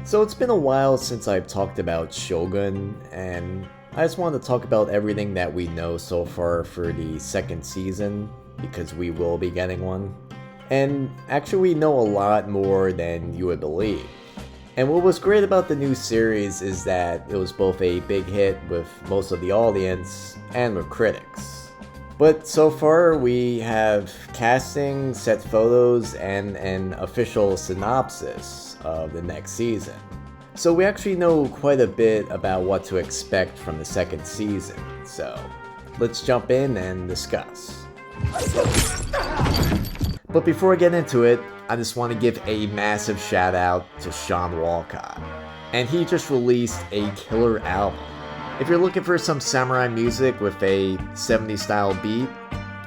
So it's been a while since I've talked about Shogun, and I just wanted to talk about everything that we know so far for the second season, because we will be getting one. And actually we know a lot more than you would believe. And what was great about the new series is that it was both a big hit with most of the audience and with critics. But so far we have casting, set photos, and an official synopsis of the next season. So we actually know quite a bit about what to expect from the second season, so let's jump in and discuss. But before I get into it, I just want to give a massive shout out to Shawn Walcott. And he just released a killer album. If you're looking for some samurai music with a 70s style beat,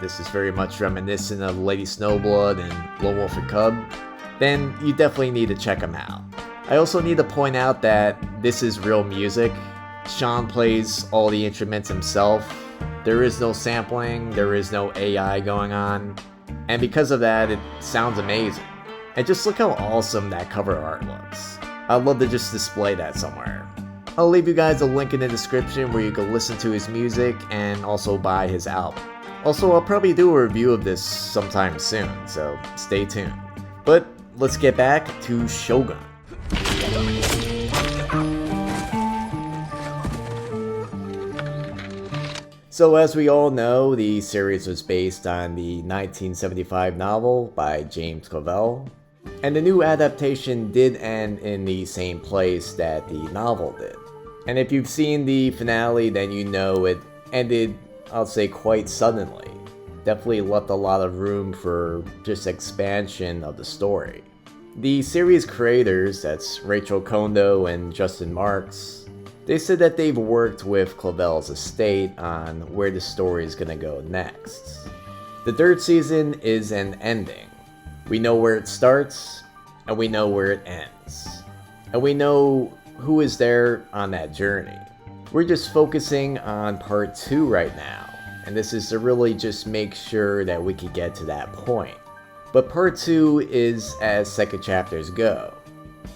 this is very much reminiscent of Lady Snowblood and Lone Wolf and Cub, then you definitely need to check him out. I also need to point out that this is real music. Shawn plays all the instruments himself. There is no sampling, there is no AI going on. And because of that, it sounds amazing. And just look how awesome that cover art looks. I'd love to just display that somewhere. I'll leave you guys a link in the description where you can listen to his music and also buy his album. Also, I'll probably do a review of this sometime soon, so stay tuned. But let's get back to Shogun. So as we all know, the series was based on the 1975 novel by James Clavell, and the new adaptation did end in the same place that the novel did. And if you've seen the finale, then you know it ended, I'll say, quite suddenly. Definitely left a lot of room for just expansion of the story. The series creators, that's Rachel Kondo and Justin Marks, they said that they've worked with Clavell's estate on where the story is gonna go next. The third season is an ending. We know where it starts, and we know where it ends. And we know who is there on that journey. We're just focusing on part 2 right now, and this is to really just make sure that we can get to that point. But part 2 is as second chapters go.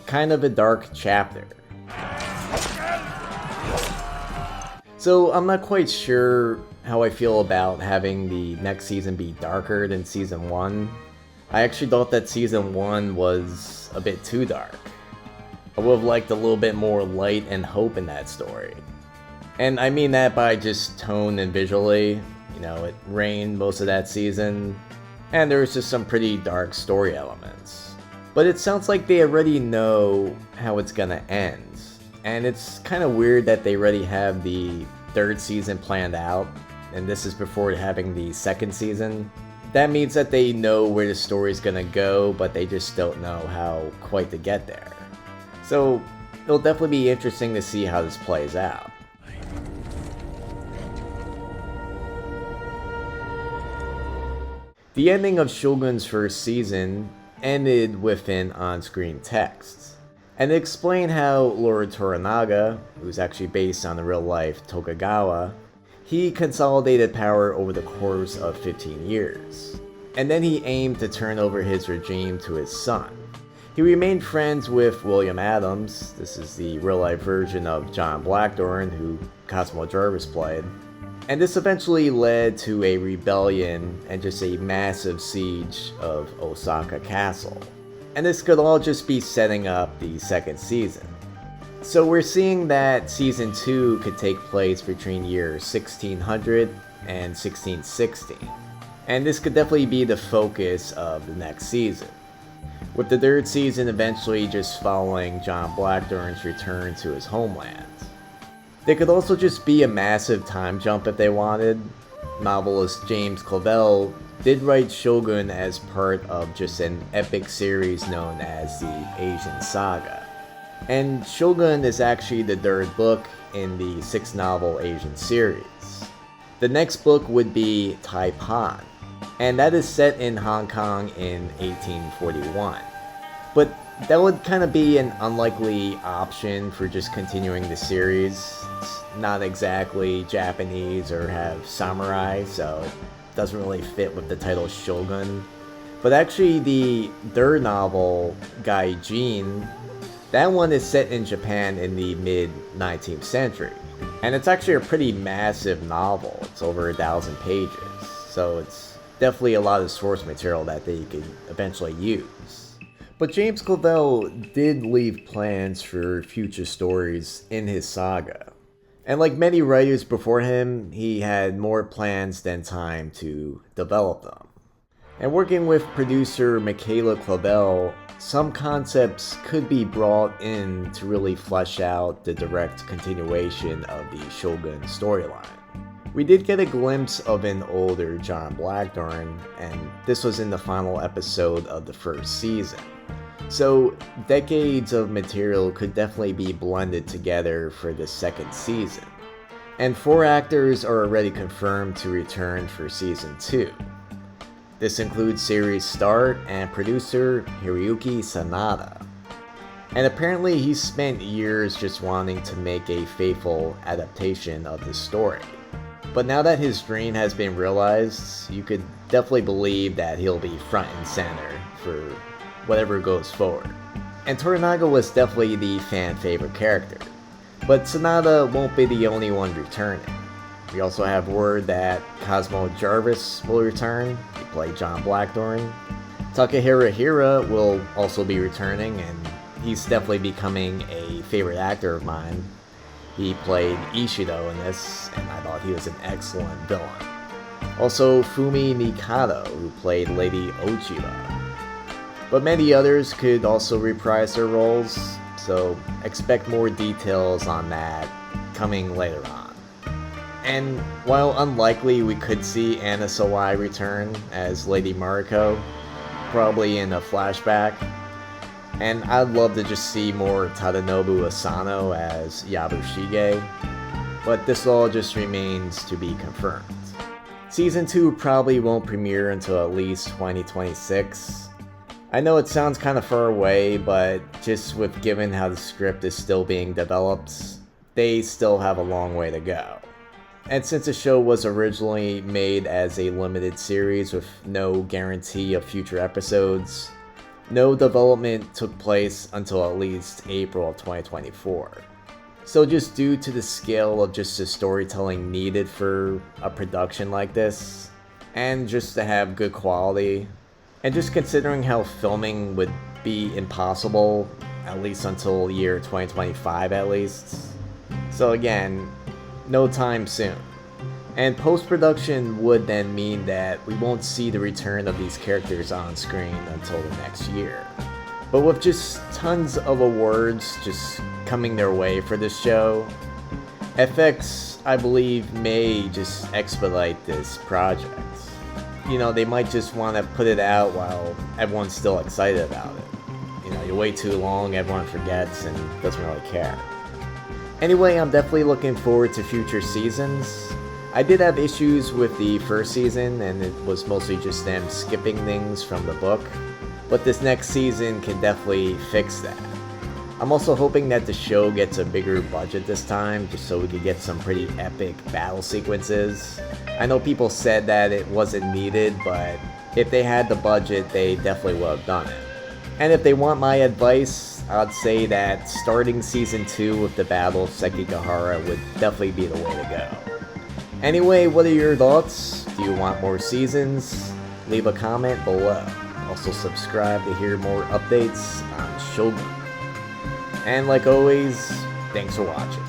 Kind of a dark chapter. So I'm not quite sure how I feel about having the next season be darker than season 1. I actually thought that season 1 was a bit too dark. I would have liked a little bit more light and hope in that story. And I mean that by just tone and visually. You know, it rained most of that season, and there was just some pretty dark story elements. But it sounds like they already know how it's gonna end. And it's kind of weird that they already have the third season planned out, and this is before having the second season. That means that they know where the story's gonna go, but they just don't know how quite to get there. So it'll definitely be interesting to see how this plays out. The ending of Shogun's first season ended with an on-screen text, and it explained how Lord Toranaga, who's actually based on the real-life Tokugawa, he consolidated power over the course of 15 years, and then he aimed to turn over his regime to his son. He remained friends with William Adams, this is the real-life version of John Blackthorne, who Cosmo Jarvis played, and this eventually led to a rebellion and just a massive siege of Osaka Castle. And this could all just be setting up the second season. So we're seeing that season 2 could take place between years 1600 and 1660. And this could definitely be the focus of the next season, with the third season eventually just following John Blackthorne's return to his homeland. They could also just be a massive time jump if they wanted. Novelist James Clavell did write Shogun as part of just an epic series known as the Asian Saga. And Shogun is actually the third book in the 6-novel Asian series. The next book would be Taipan, and that is set in Hong Kong in 1841. But that would kind of be an unlikely option for just continuing the series. It's not exactly Japanese or have samurai, so it doesn't really fit with the title Shogun. But actually the third novel, Gaijin, That one is set in Japan in the mid-19th century, and it's actually a pretty massive novel. It's over 1,000 pages, so it's definitely a lot of source material that they could eventually use. But James Clavell did leave plans for future stories in his saga. And like many writers before him, he had more plans than time to develop them. And working with producer Michaela Clavell, some concepts could be brought in to really flesh out the direct continuation of the Shogun storyline. We did get a glimpse of an older John Blackthorne, and this was in the final episode of the first season. So decades of material could definitely be blended together for the second season. And 4 actors are already confirmed to return for season 2. This includes series star and producer Hiroyuki Sanada. And apparently he spent years just wanting to make a faithful adaptation of the story. But now that his dream has been realized, you could definitely believe that he'll be front and center for whatever goes forward. And Toranaga was definitely the fan favorite character. But Sanada won't be the only one returning. We also have word that Cosmo Jarvis will return. He played John Blackthorne. Takahiro Hira will also be returning, and he's definitely becoming a favorite actor of mine. He played Ishido in this, and I thought he was an excellent villain. Also Fumi Mikado, who played Lady Ochiba. But many others could also reprise their roles, so expect more details on that coming later on. And while unlikely we could see Anna Sawai return as Lady Mariko, probably in a flashback, and I'd love to just see more Tadanobu Asano as Yabushige, but this all just remains to be confirmed. Season 2 probably won't premiere until at least 2026. I know it sounds kind of far away, but just with given how the script is still being developed, they still have a long way to go. And since the show was originally made as a limited series with no guarantee of future episodes, no development took place until at least April of 2024. So just due to the scale of just the storytelling needed for a production like this, and just to have good quality, and just considering how filming would be impossible, at least until year 2025 at least. So again, no time soon. And post-production would then mean that we won't see the return of these characters on screen until the next year. But with just tons of awards just coming their way for this show, FX, I believe, may just expedite this project. You know, they might just want to put it out while everyone's still excited about it. You know, you wait too long, everyone forgets and doesn't really care. Anyway, I'm definitely looking forward to future seasons. I did have issues with the first season, and it was mostly just them skipping things from the book, but this next season can definitely fix that. I'm also hoping that the show gets a bigger budget this time, just so we could get some pretty epic battle sequences. I know people said that it wasn't needed, but if they had the budget, they definitely would have done it. And if they want my advice, I'd say that starting season 2 with the Battle of Sekigahara would definitely be the way to go. Anyway, what are your thoughts? Do you want more seasons? Leave a comment below. Also subscribe to hear more updates on Shogun. And like always, thanks for watching.